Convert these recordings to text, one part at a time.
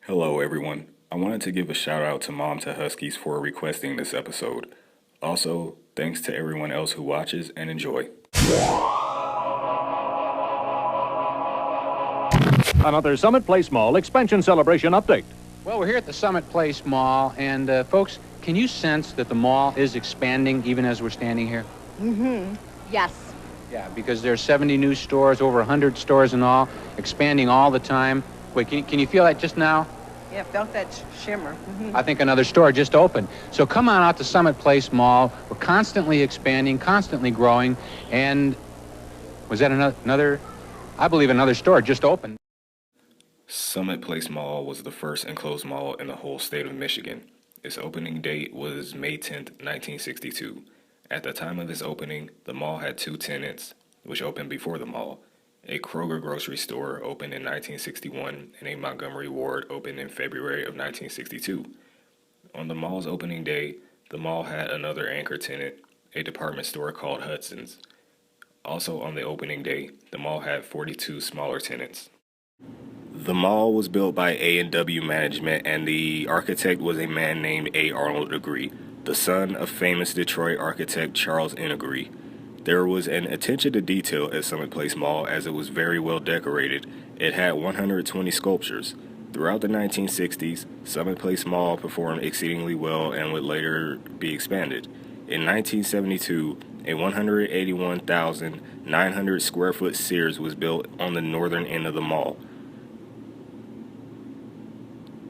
Hello, everyone. I wanted to give a shout out to Mom to Huskies for requesting this episode. Also, thanks to everyone else who watches and enjoy. Another Summit Place Mall expansion celebration update. Well, we're here at the Summit Place Mall, and folks, can you sense that the mall is expanding even as we're standing here? Yes. Yeah, because there's 70 new stores, over 100 stores in all, expanding all the time. Wait, can you feel that just now? Yeah, felt that shimmer. I think another store just opened. So come on out to Summit Place Mall. We're constantly expanding, constantly growing, and was that another? I believe another store just opened. Summit Place Mall was the first enclosed mall in the whole state of Michigan. Its opening date was May 10th, 1962. At the time of its opening, the mall had two tenants, which opened before the mall. A Kroger grocery store opened in 1961, and a Montgomery Ward opened in February of 1962. On the mall's opening day, the mall had another anchor tenant, a department store called Hudson's. Also on the opening day, the mall had 42 smaller tenants. The mall was built by A&W Management, and the architect was a man named A. Arnold Agree, the son of famous Detroit architect Charles N. Agree. There was an attention to detail at Summit Place Mall as it was very well decorated. It had 120 sculptures. Throughout the 1960s, Summit Place Mall performed exceedingly well and would later be expanded. In 1972, a 181,900 square foot Sears was built on the northern end of the mall.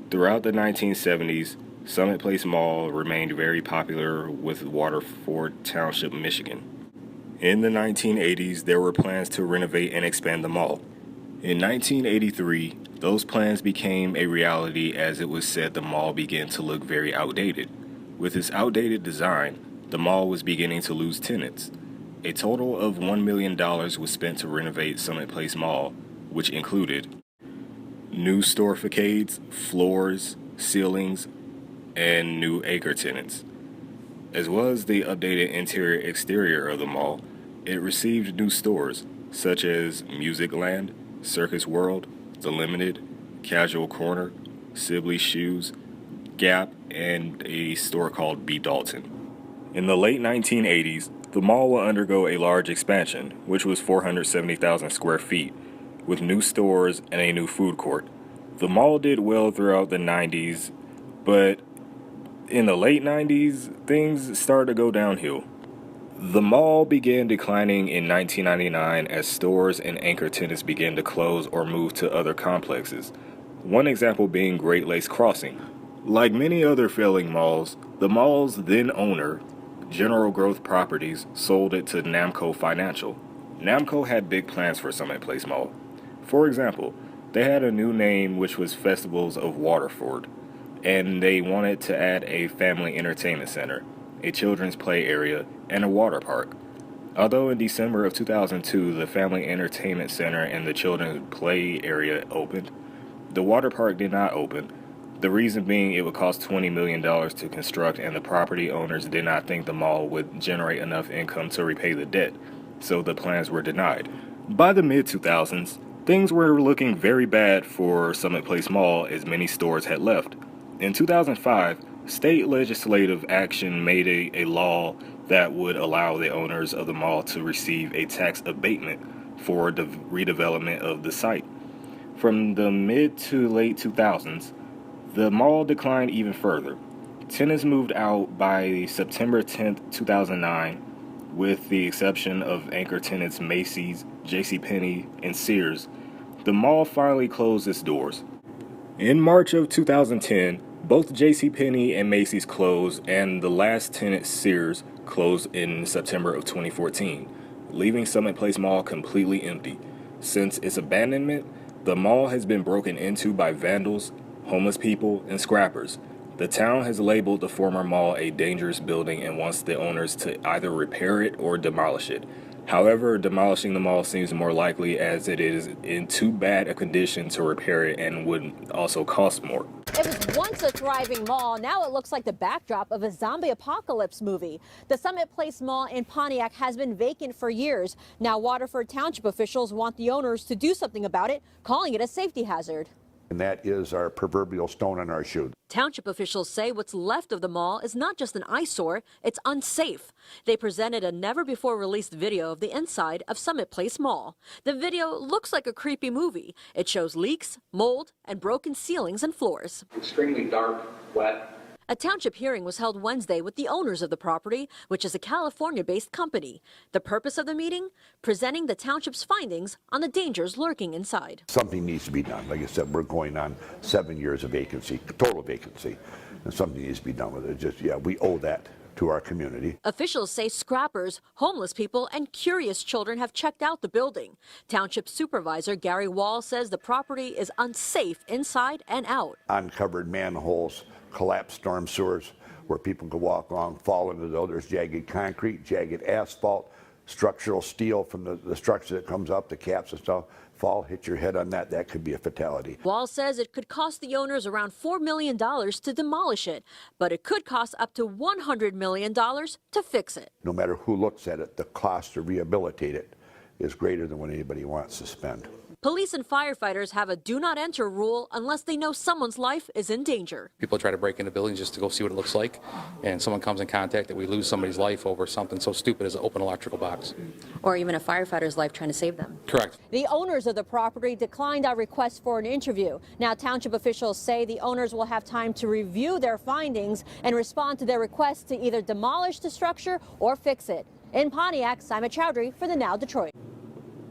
Throughout the 1970s, Summit Place Mall remained very popular with Waterford Township, Michigan. In the 1980s, there were plans to renovate and expand the mall. In 1983, those plans became a reality as it was said the mall began to look very outdated. With its outdated design, the mall was beginning to lose tenants. A total of $1 million was spent to renovate Summit Place Mall, which included new store facades, floors, ceilings, and new anchor tenants. As well as the updated interior exterior of the mall, it received new stores such as Music Land, Circus World, The Limited, Casual Corner, Sibley Shoes, Gap, and a store called B. Dalton. In the late 1980s, the mall will undergo a large expansion, which was 470,000 square feet, with new stores and a new food court. The mall did well throughout the 90s, but in the late 90s, things started to go downhill. The mall began declining in 1999 as stores and anchor tenants began to close or move to other complexes. One example being Great Lakes Crossing. Like many other failing malls, the mall's then owner, General Growth Properties, sold it to Namco Financial. Namco had big plans for Summit Place Mall. For example, they had a new name which was Festivals of Waterford, and they wanted to add a family entertainment center, a children's play area, and a water park. Although in December of 2002 the family entertainment center and the children's play area opened, the water park did not open. The reason being it would cost $20 million to construct, and the property owners did not think the mall would generate enough income to repay the debt, so the plans were denied. By the mid-2000s, things were looking very bad for Summit Place Mall as many stores had left. In 2005, state legislative action made a law that would allow the owners of the mall to receive a tax abatement for the redevelopment of the site. From the mid to late 2000s, the mall declined even further. Tenants moved out by September 10, 2009, with the exception of anchor tenants Macy's, JCPenney, and Sears. The mall finally closed its doors. In March of 2010, both JCPenney and Macy's closed, and the last tenant, Sears, closed in September of 2014, leaving Summit Place Mall completely empty. Since its abandonment, the mall has been broken into by vandals, homeless people, and scrappers. The town has labeled the former mall a dangerous building and wants the owners to either repair it or demolish it. However, demolishing the mall seems more likely as it is in too bad a condition to repair it and would also cost more. It was once a thriving mall. Now it looks like the backdrop of a zombie apocalypse movie. The Summit Place Mall in Pontiac has been vacant for years. Now Waterford Township officials want the owners to do something about it, calling it a safety hazard. And that is our proverbial stone in our shoe. Township officials say what's left of the mall is not just an eyesore, it's unsafe. They presented a never-before-released video of the inside of Summit Place Mall. The video looks like a creepy movie. It shows leaks, mold, and broken ceilings and floors. Extremely dark, wet. A township hearing was held Wednesday with the owners of the property, which is a California-based company. The purpose of the meeting? Presenting the township's findings on the dangers lurking inside. Something needs to be done. Like I said, we're going on 7 years of vacancy, total vacancy, and something needs to be done with it. Just, yeah, we owe that to our community. Officials say scrappers, homeless people, and curious children have checked out the building. Township Supervisor Gary Wall says the property is unsafe inside and out. Uncovered manholes, collapsed storm sewers where people can walk along, fall into those. There's jagged concrete, jagged asphalt, structural steel from the structure that comes up, the caps and stuff. Fall, hit your head on that, that could be a fatality. Wall says it could cost the owners around $4 million to demolish it, but it could cost up to $100 million to fix it. No matter who looks at it, the cost to rehabilitate it is greater than what anybody wants to spend. Police and firefighters have a do not enter rule unless they know someone's life is in danger. People try to break into buildings just to go see what it looks like, and someone comes in contact that we lose somebody's life over something so stupid as an open electrical box. Or even a firefighter's life trying to save them. Correct. The owners of the property declined our request for an interview. Now, township officials say the owners will have time to review their findings and respond to their request to either demolish the structure or fix it. In Pontiac, Simon Chowdhury for the Now Detroit.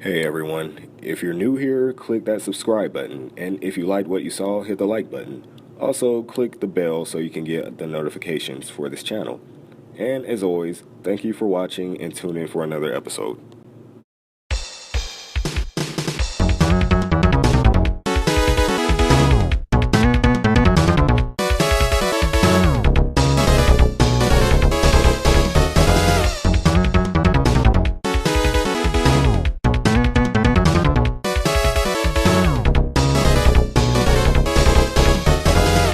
Hey everyone, if you're new here, click that subscribe button, and if you liked what you saw, hit the like button. Also, click the bell so you can get the notifications for this channel. And as always, thank you for watching and tune in for another episode.